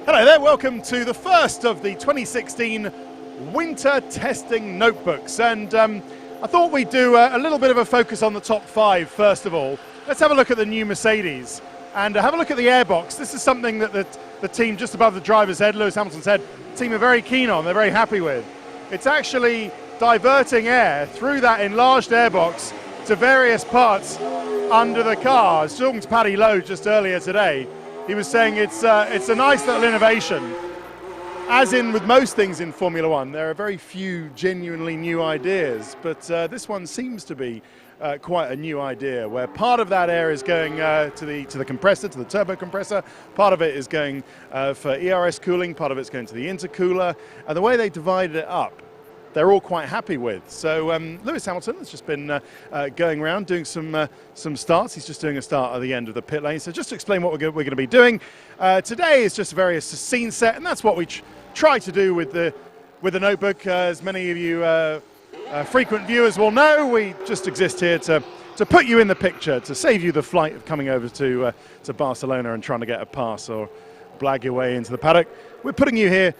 Hello there, welcome to the first of the 2016 winter testing notebooks, and I thought we'd do a little bit of a focus on the top five first of all. Let's have a look at the new Mercedes and have a look at the airbox. This is something that the team just above the driver's head, Lewis Hamilton's head, the team are very keen on, they're very happy with. It's actually diverting air through that enlarged airbox to various parts under the car. I was talking to Paddy Lowe just earlier today. He was saying it's a nice little innovation. As in with most things in Formula One, there are very few genuinely new ideas, but this one seems to be quite a new idea, where part of that air is going to the compressor, to the turbo compressor, part of it is going for ERS cooling, part of it's going to the intercooler, and the way they divided it up, they're all quite happy with. So Lewis Hamilton has just been going around doing some starts. He's just doing a start at the end of the pit lane. So just to explain what we're going to be doing, today is just a very scene set, and that's what we try to do with the notebook. As many of you frequent viewers will know, we just exist here to put you in the picture, to save you the flight of coming over to Barcelona and trying to get a pass or blag your way into the paddock. We're putting you here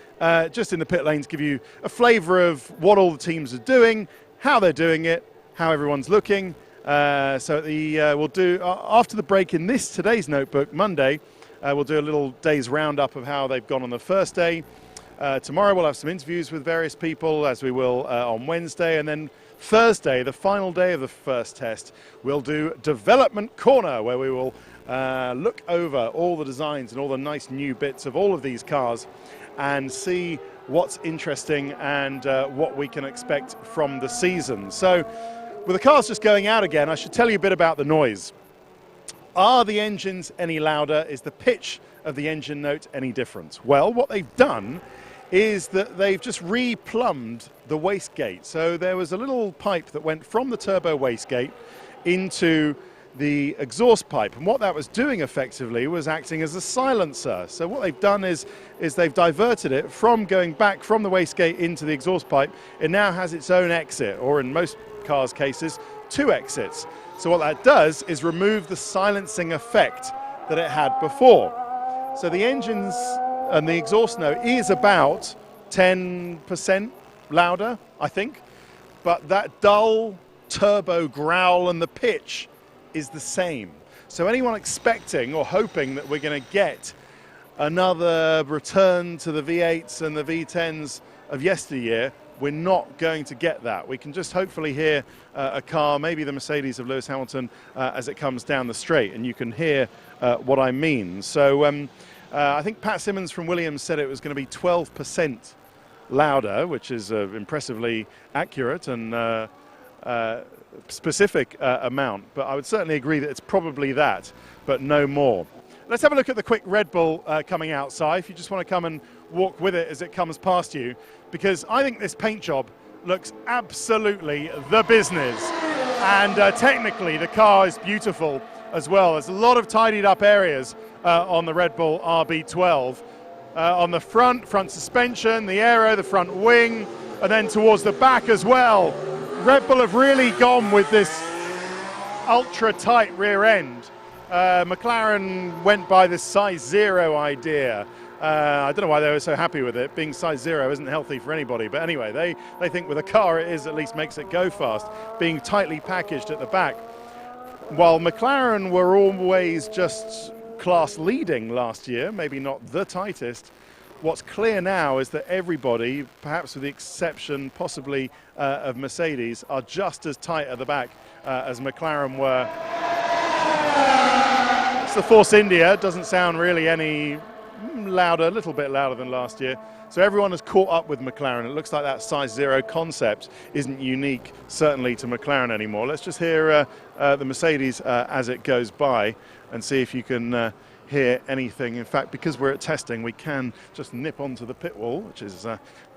just in the pit lane to give you a flavour of what all the teams are doing, how they're doing it, how everyone's looking. So we'll do, after the break in today's notebook, Monday, we'll do a little day's roundup of how they've gone on the first day. Tomorrow we'll have some interviews with various people, as we will on Wednesday, and then Thursday, the final day of the first test, we'll do Development Corner, where we will look over all the designs and all the nice new bits of all of these cars and see what's interesting and what we can expect from the season. So with the cars just going out again, I should tell you a bit about the noise. Are the engines any louder? Is the pitch of the engine note any different? Well, what they've done is that they've just replumbed the wastegate. So there was a little pipe that went from the turbo wastegate into the exhaust pipe, and what that was doing effectively was acting as a silencer. So what they've done is they've diverted it from going back from the wastegate into the exhaust pipe. It now has its own exit, or in most cars' cases, two exits. So what that does is remove the silencing effect that it had before. So the engines and the exhaust note is about 10% louder, I think, but that dull turbo growl and the pitch is the same. So anyone expecting or hoping that we're going to get another return to the V8s and the V10s of yesteryear, we're not going to get that. We can just hopefully hear a car, maybe the Mercedes of Lewis Hamilton, as it comes down the straight, and you can hear what I mean. So I think Pat Simmons from Williams said it was going to be 12% louder, which is impressively accurate and specific amount, but I would certainly agree that it's probably that, but no more. Let's have a look at the quick Red Bull coming outside, if you just want to come and walk with it as it comes past you, because I think this paint job looks absolutely the business, and technically the car is beautiful as well. There's a lot of tidied up areas on the Red Bull RB12, on the front suspension, the aero, the front wing, and then towards the back as well. Red Bull have really gone with this ultra-tight rear end. McLaren went by this size 0 idea. I don't know why they were so happy with it. Being size 0 isn't healthy for anybody, but anyway, they think with a car it is, at least makes it go fast, being tightly packaged at the back. While McLaren were always just class leading last year, maybe not the tightest, what's clear now is that everybody, perhaps with the exception possibly of Mercedes, are just as tight at the back as McLaren were. It's the Force India, doesn't sound really any louder, a little bit louder than last year. So everyone has caught up with McLaren. It looks like that size 0 concept isn't unique, certainly, to McLaren anymore. Let's just hear the Mercedes as it goes by and see if you can hear anything. In fact, because we're at testing, we can just nip onto the pit wall, which is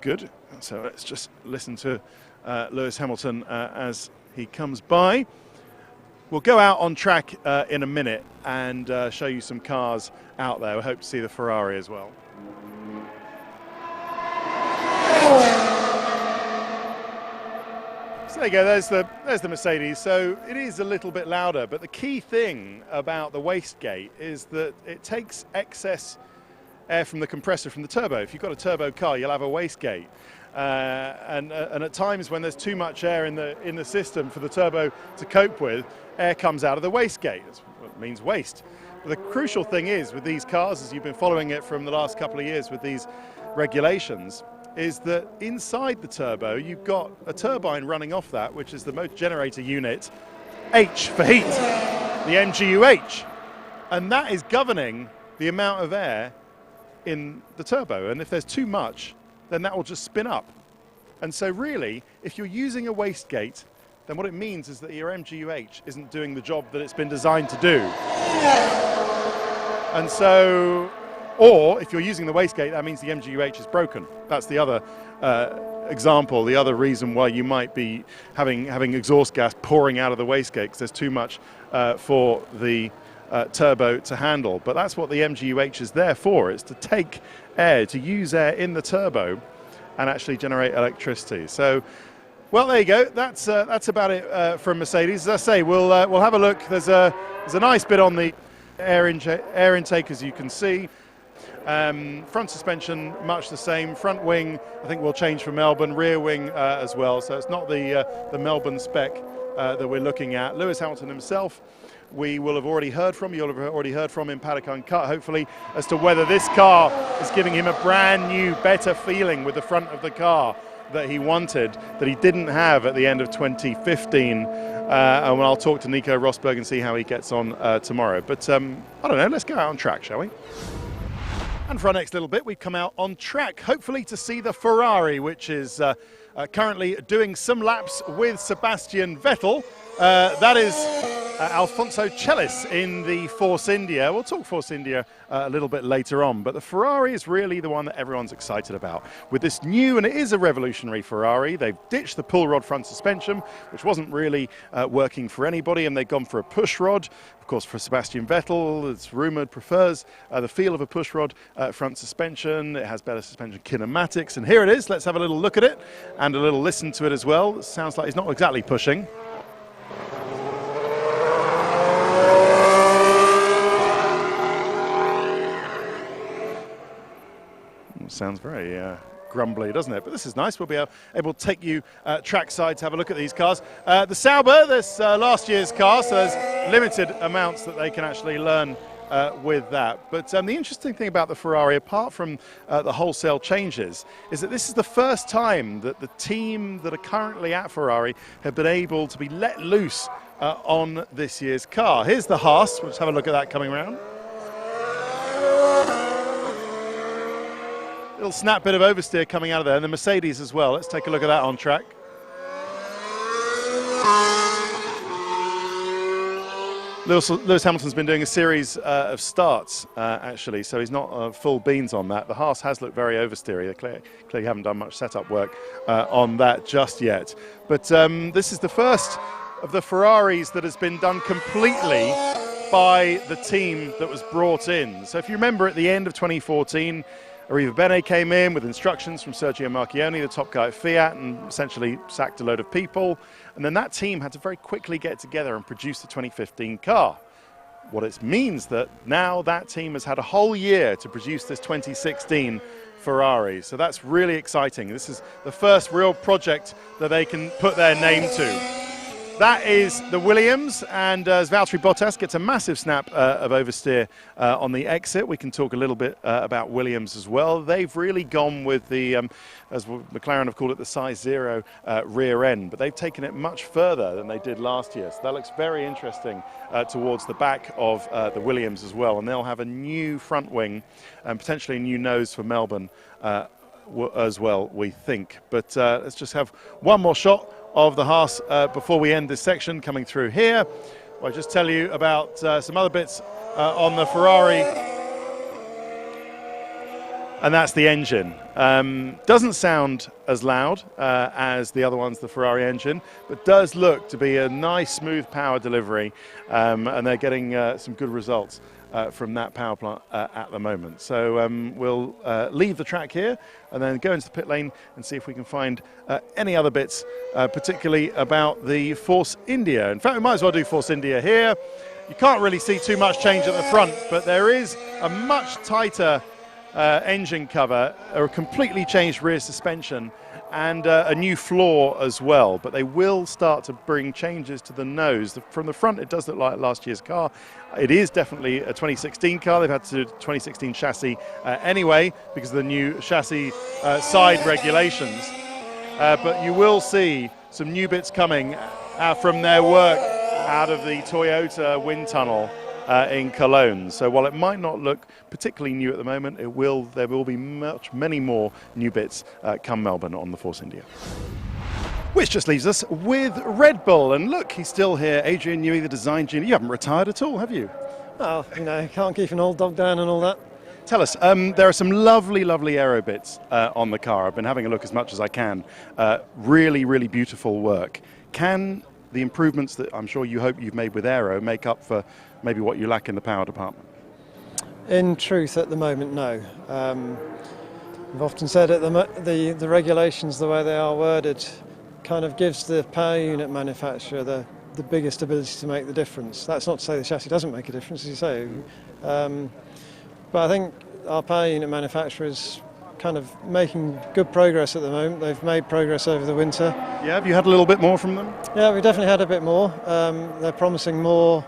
good. So let's just listen to Lewis Hamilton as he comes by. We'll go out on track in a minute and show you some cars out there. We hope to see the Ferrari as well. So there you go, there's the Mercedes. So it is a little bit louder, but the key thing about the wastegate is that it takes excess air from the compressor from the turbo. If you've got a turbo car, you'll have a wastegate. And at times when there's too much air in the system for the turbo to cope with, air comes out of the wastegate. That's what means waste. But the crucial thing is with these cars, as you've been following it from the last couple of years with these regulations, is that inside the turbo you've got a turbine running off that, which is the motor generator unit, H for heat, the MGU-H, and that is governing the amount of air in the turbo, and if there's too much, then that will just spin up. And so really, if you're using a wastegate, then what it means is that your MGU-H isn't doing the job that it's been designed to do. And so, or if you're using the wastegate, that means the MGU-H is broken. That's the other example, the other reason why you might be having exhaust gas pouring out of the wastegate, because there's too much for the turbo to handle. But that's what the MGU-H is there for. It's to take air, to use air in the turbo and actually generate electricity. So, well, there you go. That's about it from Mercedes. As I say, we'll have a look. There's a nice bit on the air intake, as you can see. Front suspension, much the same. Front wing, I think will change for Melbourne. Rear wing as well. So it's not the Melbourne spec that we're looking at. Lewis Hamilton himself, we will have already heard from. You'll have already heard from in Paddock Uncut, hopefully, as to whether this car is giving him a brand new, better feeling with the front of the car that he wanted, that he didn't have at the end of 2015. And I'll talk to Nico Rosberg and see how he gets on tomorrow. But I don't know, let's go out on track, shall we? And for our next little bit, we've come out on track, hopefully to see the Ferrari, which is currently doing some laps with Sebastian Vettel. That is Alfonso Celis in the Force India. We'll talk Force India a little bit later on, but the Ferrari is really the one that everyone's excited about. With this new, and it is a revolutionary Ferrari, they've ditched the pull rod front suspension, which wasn't really working for anybody, and they've gone for a push rod. Of course, for Sebastian Vettel, it's rumoured, prefers the feel of a push rod front suspension. It has better suspension kinematics, and here it is. Let's have a little look at it and a little listen to it as well. It sounds like he's not exactly pushing. Sounds very grumbly, doesn't it? But this is nice. We'll be able to take you trackside to have a look at these cars. The Sauber, this last year's car, so there's limited amounts that they can actually learn with that. But the interesting thing about the Ferrari, apart from the wholesale changes, is that this is the first time that the team that are currently at Ferrari have been able to be let loose on this year's car. Here's the Haas. We'll just have a look at that coming around. Little snap bit of oversteer coming out of there, and the Mercedes as well. Let's take a look at that on track. Lewis Hamilton's been doing a series of starts, actually, so he's not full beans on that. The Haas has looked very oversteery. They clearly haven't done much setup work on that just yet. But this is the first of the Ferraris that has been done completely by the team that was brought in. So if you remember at the end of 2014, Arriva Bene came in with instructions from Sergio Marchionne, the top guy at Fiat, and essentially sacked a load of people. And then that team had to very quickly get together and produce the 2015 car. What it means that now that team has had a whole year to produce this 2016 Ferrari. So that's really exciting. This is the first real project that they can put their name to. That is the Williams, and as Valtteri Bottas gets a massive snap of oversteer on the exit, we can talk a little bit about Williams as well. They've really gone with the, as McLaren have called it, the size 0 rear end, but they've taken it much further than they did last year. So that looks very interesting towards the back of the Williams as well, and they'll have a new front wing and potentially a new nose for Melbourne as well, we think. But let's just have one more shot of the Haas before we end this section coming through here. I'll just tell you about some other bits on the Ferrari, and that's the engine. Doesn't sound as loud as the other ones, the Ferrari engine, but does look to be a nice smooth power delivery, and they're getting some good results from that power plant at the moment. So we'll leave the track here and then go into the pit lane and see if we can find any other bits, particularly about the Force India. In fact, we might as well do Force India here. You can't really see too much change at the front, but there is a much tighter engine cover, a completely changed rear suspension, and a new floor as well. But they will start to bring changes to the nose. From the front, it does look like last year's car. It is definitely a 2016 car. They've had to do 2016 chassis anyway because of the new chassis side regulations. But you will see some new bits coming from their work out of the Toyota wind tunnel in Cologne. So while it might not look particularly new at the moment, there will be many more new bits come Melbourne on the Force India. Which just leaves us with Red Bull. And look, he's still here. Adrian Newey, the design junior. You haven't retired at all, have you? Well, you know, can't keep an old dog down and all that. Tell us, there are some lovely aero bits on the car. I've been having a look as much as I can. Really beautiful work. Can the improvements that I'm sure you hope you've made with aero make up for maybe what you lack in the power department? In truth, at the moment, no. I've often said that the regulations, the way they are worded, kind of gives the power unit manufacturer the biggest ability to make the difference. That's not to say the chassis doesn't make a difference, as you say. But I think our power unit manufacturer is kind of making good progress at the moment. They've made progress over the winter. Yeah, have you had a little bit more from them? Yeah, we definitely had a bit more. They're promising more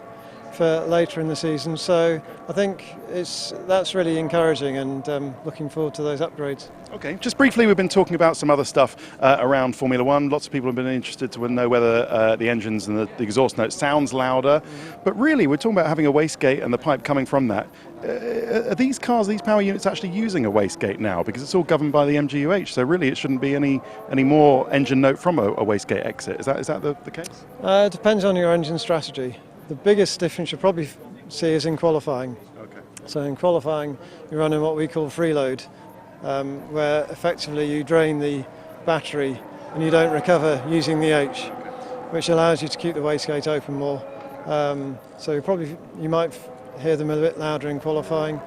for later in the season, so I think that's really encouraging, and looking forward to those upgrades. Okay, just briefly, we've been talking about some other stuff around Formula One. Lots of people have been interested to know whether the engines and the exhaust note sounds louder, but really we're talking about having a wastegate and the pipe coming from that. Are these cars, these power units, actually using a wastegate now? Because it's all governed by the MGUH, so really it shouldn't be any more engine note from a wastegate exit. Is that the case? It depends on your engine strategy. The biggest difference you'll probably see is in qualifying. Okay. So in qualifying, you're running what we call freeload, where effectively you drain the battery and you don't recover using the H, which allows you to keep the wastegate open more. So you might hear them a bit louder in qualifying.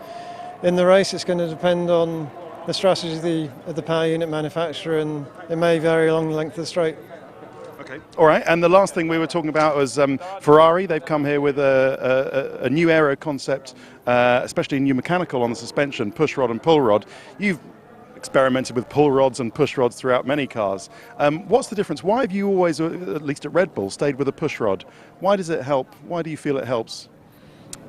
In the race, it's going to depend on the strategy of the power unit manufacturer, and it may vary along the length of the straight. Okay. All right. And the last thing we were talking about was Ferrari. They've come here with a new aero concept, especially a new mechanical on the suspension, push rod and pull rod. You've experimented with pull rods and push rods throughout many cars. What's the difference? Why have you always, at least at Red Bull, stayed with a push rod? Why does it help? Why do you feel it helps?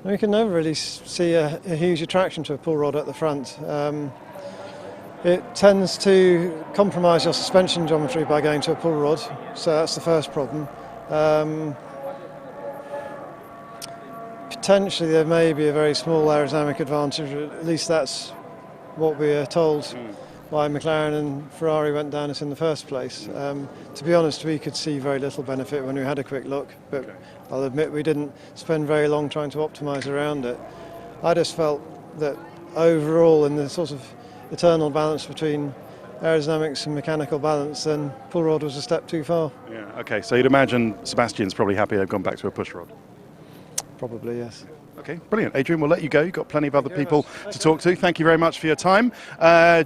You can never really see a huge attraction to a pull rod at the front. It tends to compromise your suspension geometry by going to a pull rod, so that's the first problem. Potentially there may be a very small aerodynamic advantage, at least that's what we are told why McLaren and Ferrari went down us in the first place. To be honest, we could see very little benefit when we had a quick look, but I'll admit we didn't spend very long trying to optimise around it. I just felt that overall, in the sort of eternal balance between aerodynamics and mechanical balance, then pull rod was a step too far. Yeah, okay, so you'd imagine Sebastian's probably happy they've gone back to a push rod. Probably, yes. Okay, brilliant. Adrian, we'll let you go. You've got plenty of other people to talk to. Thank you very much for your time.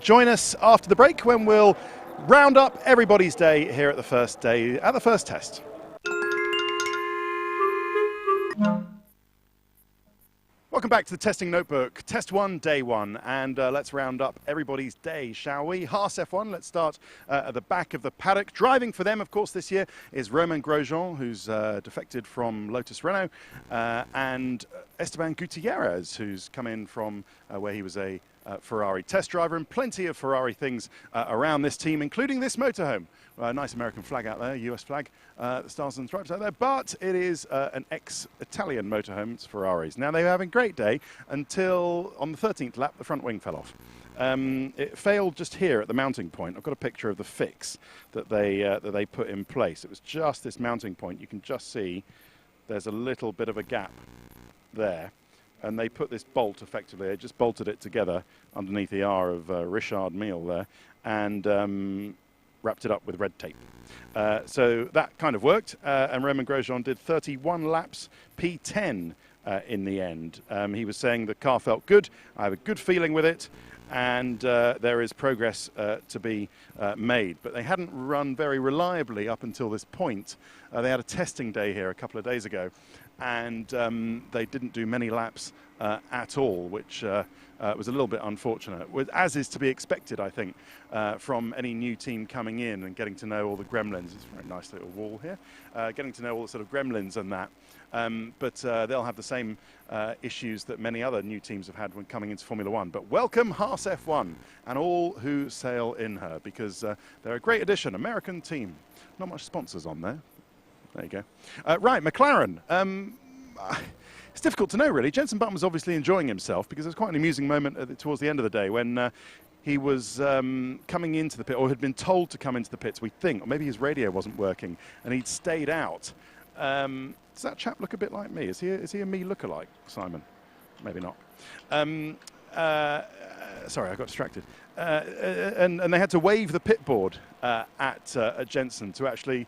Join us after the break when we'll round up everybody's day here at the first test. Welcome back to the Testing Notebook, Test 1, Day 1, and let's round up everybody's day, shall we? Haas F1, let's start at the back of the paddock. Driving for them, of course, this year is Romain Grosjean, who's defected from Lotus Renault, and Esteban Gutierrez, who's come in from where he was a Ferrari test driver, and plenty of Ferrari things around this team, including this motorhome. Nice American flag out there, US flag, the stars and stripes out there, but it is an ex-Italian motorhome. It's Ferraris. Now, they were having a great day until on the 13th lap, the front wing fell off. It failed just here at the mounting point. I've got a picture of the fix that they put in place. It was just this mounting point. You can just see there's a little bit of a gap there. And they put this bolt, effectively, they just bolted it together underneath the R of Richard Mille there, and wrapped it up with red tape. So that kind of worked, and Romain Grosjean did 31 laps, P10 in the end. He was saying the car felt good, I have a good feeling with it, and there is progress to be made. But they hadn't run very reliably up until this point. They had a testing day here a couple of days ago, and they didn't do many laps at all, which was a little bit unfortunate, as is to be expected, I think, from any new team coming in and getting to know all the gremlins. It's a very nice little wall here. Getting to know all the sort of gremlins and that. But they'll have the same issues that many other new teams have had when coming into Formula One. But welcome Haas F1 and all who sail in her, because they're a great addition. American team. Not much sponsors on there. There you go. Right, McLaren. It's difficult to know, really. Jenson Button was obviously enjoying himself, because it was quite an amusing moment towards the end of the day when he was coming into the pit, or had been told to come into the pits, we think, or maybe his radio wasn't working, and he'd stayed out. Does that chap look a bit like me? Is he a me lookalike, Simon? Maybe not. Sorry, I got distracted. And they had to wave the pit board at Jenson to actually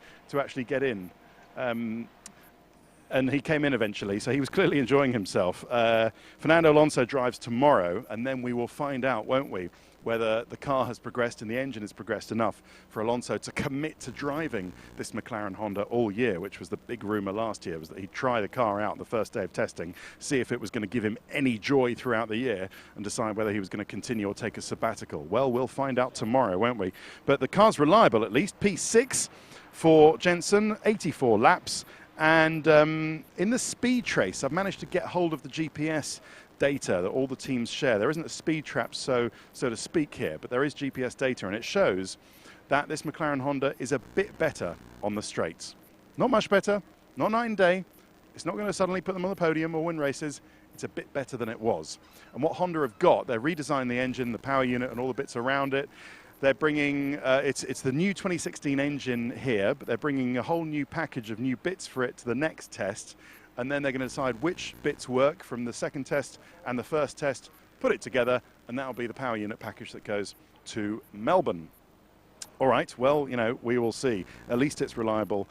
get in. And he came in eventually, so he was clearly enjoying himself. Fernando Alonso drives tomorrow, and then we will find out, won't we, whether the car has progressed and the engine has progressed enough for Alonso to commit to driving this McLaren Honda all year, which was the big rumour last year, was that he'd try the car out the first day of testing, see if it was going to give him any joy throughout the year, and decide whether he was going to continue or take a sabbatical. Well, we'll find out tomorrow, won't we? But the car's reliable, at least. P6 for Jenson, 84 laps. And in the speed trace, I've managed to get hold of the GPS data that all the teams share. There isn't a speed trap, so to speak, here, but there is GPS data, and it shows that this McLaren Honda is a bit better on the straights. Not much better, not night and day. It's not going to suddenly put them on the podium or win races. It's a bit better than it was. And what Honda have got, they've redesigned the engine, the power unit, and all the bits around it. They're bringing, it's the new 2016 engine here, but they're bringing a whole new package of new bits for it to the next test. And then they're going to decide which bits work from the second test and the first test, put it together, and that'll be the power unit package that goes to Melbourne. All right, well, you know, we will see. At least it's reliable,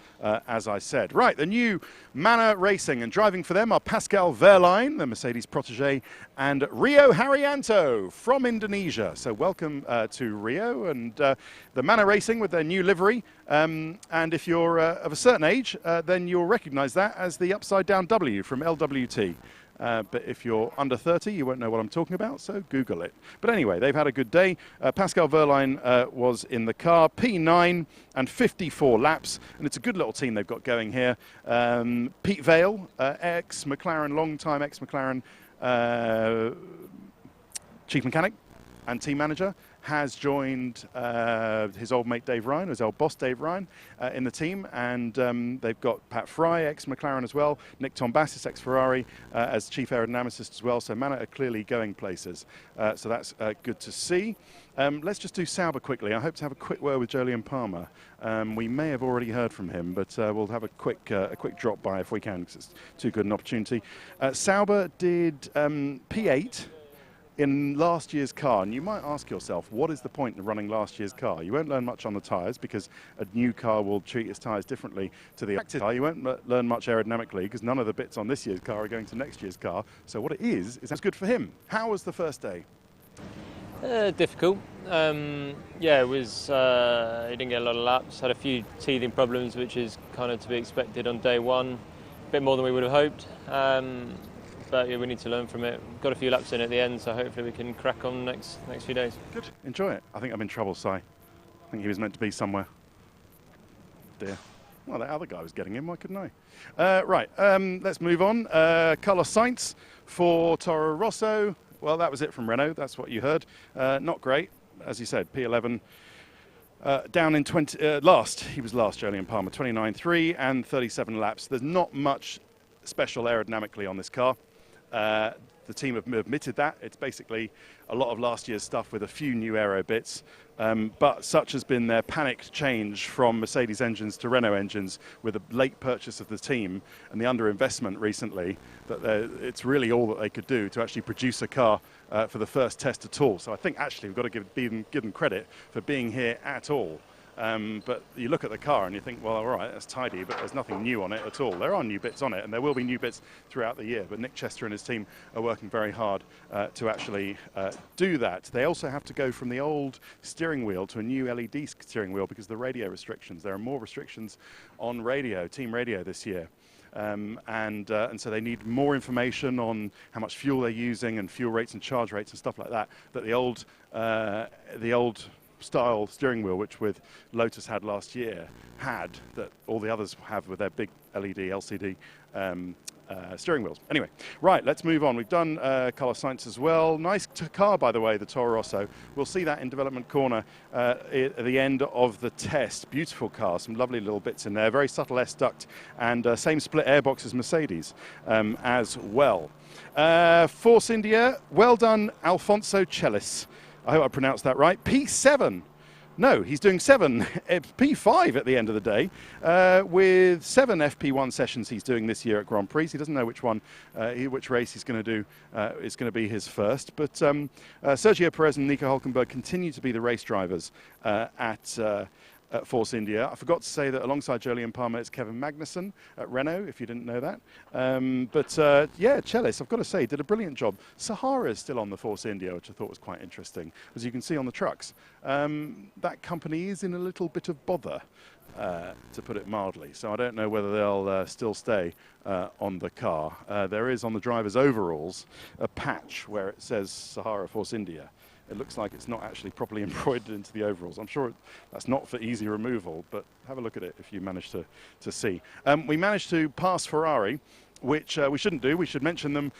as I said. Right, the new Mana Racing, and driving for them are Pascal Wehrlein, the Mercedes protege, and Rio Haryanto from Indonesia. So welcome to Rio and the Mana Racing with their new livery. And if you're of a certain age, then you'll recognize that as the upside-down W from LWT. But if you're under 30, you won't know what I'm talking about, so Google it. But anyway, they've had a good day. Pascal Wehrlein was in the car, P9 and 54 laps, and it's a good little team they've got going here. Pete Vale, ex-McLaren, long-time ex-McLaren chief mechanic and team manager, has joined his old mate Dave Ryan, his old boss Dave Ryan, in the team, and they've got Pat Fry, ex-McLaren as well, Nick Tombassis, ex-Ferrari, as chief aerodynamicist as well, so Mana are clearly going places, so that's good to see. Let's just do Sauber quickly. I hope to have a quick word with Jolyon Palmer. We may have already heard from him, but we'll have a quick drop by if we can, because it's too good an opportunity. Sauber did P8 in last year's car, and you might ask yourself, what is the point in running last year's car? You won't learn much on the tyres, because a new car will treat its tyres differently to the active car. You won't learn much aerodynamically, because none of the bits on this year's car are going to next year's car. So what it is that's good for him. How was the first day? Difficult. Yeah, it was. He didn't get a lot of laps. Had a few teething problems, which is kind of to be expected on day one. A bit more than we would have hoped. But yeah, we need to learn from it. Got a few laps in at the end, so hopefully we can crack on next few days. Good. Enjoy it. I think I'm in trouble, Si. I think he was meant to be somewhere. Dear. Well, that other guy was getting in. Why couldn't I? Right. Let's move on. Carlos Sainz for Toro Rosso. Well, that was it from Renault. That's what you heard. Not great, as you said. P11. Down in 20. Last. He was last. Jolyon Palmer. 29.3 and 37 laps. There's not much special aerodynamically on this car. The team have admitted that. It's basically a lot of last year's stuff with a few new aero bits. But such has been their panicked change from Mercedes engines to Renault engines with the late purchase of the team and the underinvestment recently, that it's really all that they could do to actually produce a car for the first test at all. So I think actually we've got to give them credit for being here at all. But you look at the car and you think, well, all right, that's tidy, but there's nothing new on it at all. There are new bits on it, and there will be new bits throughout the year. But Nick Chester and his team are working very hard to actually do that. They also have to go from the old steering wheel to a new LED steering wheel because of the radio restrictions. There are more restrictions on radio, team radio this year. and so they need more information on how much fuel they're using and fuel rates and charge rates and stuff like that. That the old style steering wheel, which with Lotus had last year, that all the others have with their big LED, LCD steering wheels. Anyway, right, let's move on. We've done Carlos Sainz as well. Nice car, by the way, the Toro Rosso. We'll see that in development corner at the end of the test. Beautiful car, some lovely little bits in there. Very subtle S-duct and same split airbox as Mercedes as well. Force India, well done, Alfonso Celis. I hope I pronounced that right. P7. No, he's doing 7, P5 at the end of the day, with 7 FP1 sessions he's doing this year at Grand Prix. He doesn't know which one, which race he's going to do is going to be his first. But Sergio Perez and Nico Hülkenberg continue to be the race drivers at Force India. I forgot to say that alongside Jolyon Palmer, it's Kevin Magnussen at Renault, if you didn't know that. Yeah, Celis, I've got to say, did a brilliant job. Sahara is still on the Force India, which I thought was quite interesting. As you can see on the trucks, that company is in a little bit of bother, to put it mildly. So I don't know whether they'll still stay on the car. There is on the driver's overalls a patch where it says Sahara Force India. It looks like it's not actually properly embroidered into the overalls. I'm sure that's not for easy removal, but have a look at it if you manage to see. We managed to pass Ferrari, which we shouldn't do. We should mention them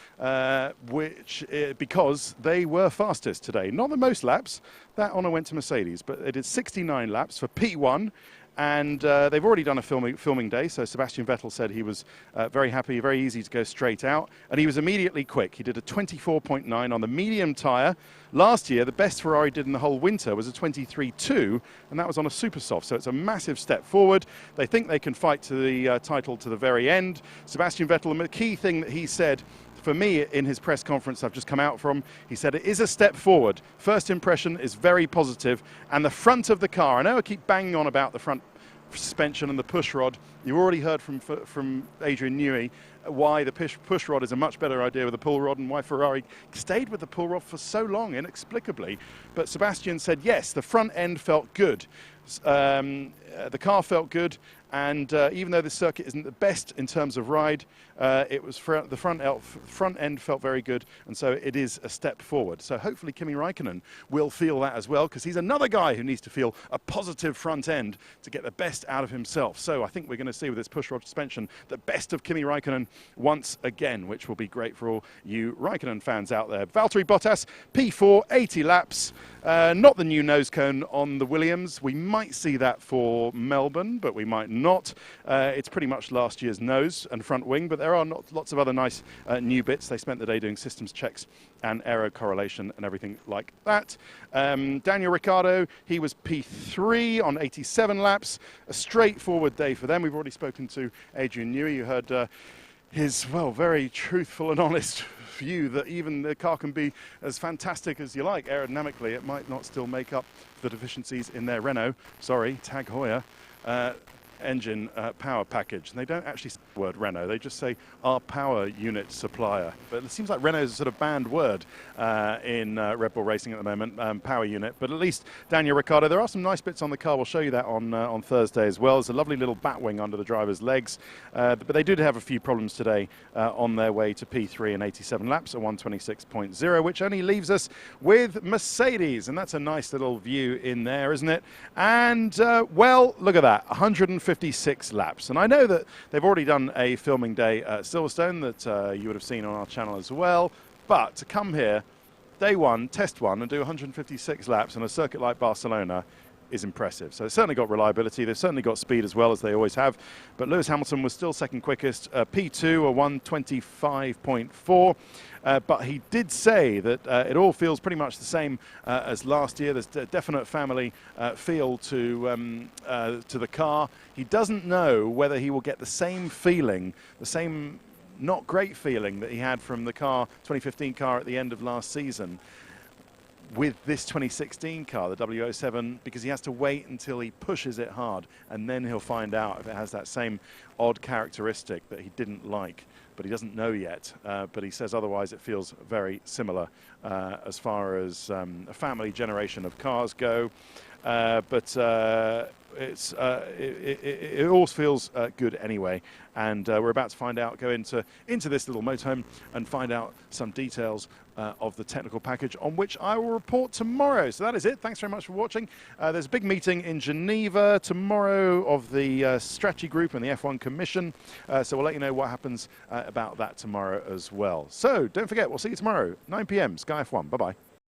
because they were fastest today. Not the most laps. That honour went to Mercedes, but they did 69 laps for P1. And they've already done a filming day, so Sebastian Vettel said he was very happy, very easy to go straight out, and he was immediately quick. He did a 24.9 on the medium tyre. Last year, the best Ferrari did in the whole winter was a 23.2, and that was on a super soft, so it's a massive step forward. They think they can fight to the title to the very end. Sebastian Vettel, the key thing that he said, for me, in his press conference I've just come out from, he said it is a step forward. First impression is very positive, and the front of the car, I know I keep banging on about the front suspension and the push rod. You've already heard from Adrian Newey why the push rod is a much better idea with the pull rod and why Ferrari stayed with the pull rod for so long inexplicably. But Sebastian said yes, the front end felt good. The car felt good, and even though the circuit isn't the best in terms of ride, it was the front end felt very good, and so it is a step forward. So hopefully Kimi Raikkonen will feel that as well, because he's another guy who needs to feel a positive front end to get the best out of himself. So I think we're going to see with this push rod suspension the best of Kimi Raikkonen once again, which will be great for all you Raikkonen fans out there. Valtteri Bottas, P4, 80 laps. Not the new nose cone on the Williams. We might see that for Melbourne, but we might not. It's pretty much last year's nose and front wing, but there are lots of other nice new bits. They spent the day doing systems checks and aero correlation and everything like that. Daniel Ricciardo, he was P3 on 87 laps. A straightforward day for them. We've already spoken to Adrian Newey. You heard his, well, very truthful and honest view that even the car can be as fantastic as you like aerodynamically, it might not still make up the deficiencies in their Renault, Tag Heuer, engine power package. And they don't actually say the word Renault, they just say our power unit supplier. But it seems like Renault is a sort of banned word in Red Bull Racing at the moment, power unit. But at least Daniel Ricciardo, there are some nice bits on the car. We'll show you that on Thursday as well. There's a lovely little bat wing under the driver's legs. But they did have a few problems today on their way to P3 and 87 laps at 126.0, which only leaves us with Mercedes. And that's a nice little view in there, isn't it? And, well, look at that, 156 laps. And I know that they've already done a filming day at Silverstone that you would have seen on our channel as well. But to come here, day one, test one, and do 156 laps on a circuit like Barcelona is impressive. So they've certainly got reliability, they've certainly got speed as well, as they always have. But Lewis Hamilton was still second quickest, P2, a 125.4. But he did say that it all feels pretty much the same as last year. There's a definite family feel to the car. He doesn't know whether he will get the same feeling, the same not great feeling that he had from the car, 2015 car at the end of last season, with this 2016 car, the W07, because he has to wait until he pushes it hard, and then he'll find out if it has that same odd characteristic that he didn't like, but he doesn't know yet. But he says otherwise it feels very similar as far as a family generation of cars go. It all feels good anyway, and we're about to find out, go into this little motorhome and find out some details of the technical package, on which I will report tomorrow. So that is it. Thanks very much for watching. There's a big meeting in Geneva tomorrow of the strategy group and the F1 Commission, so we'll let you know what happens about that tomorrow as well. So don't forget, we'll see you tomorrow, 9 p.m. Sky F1. Bye-bye.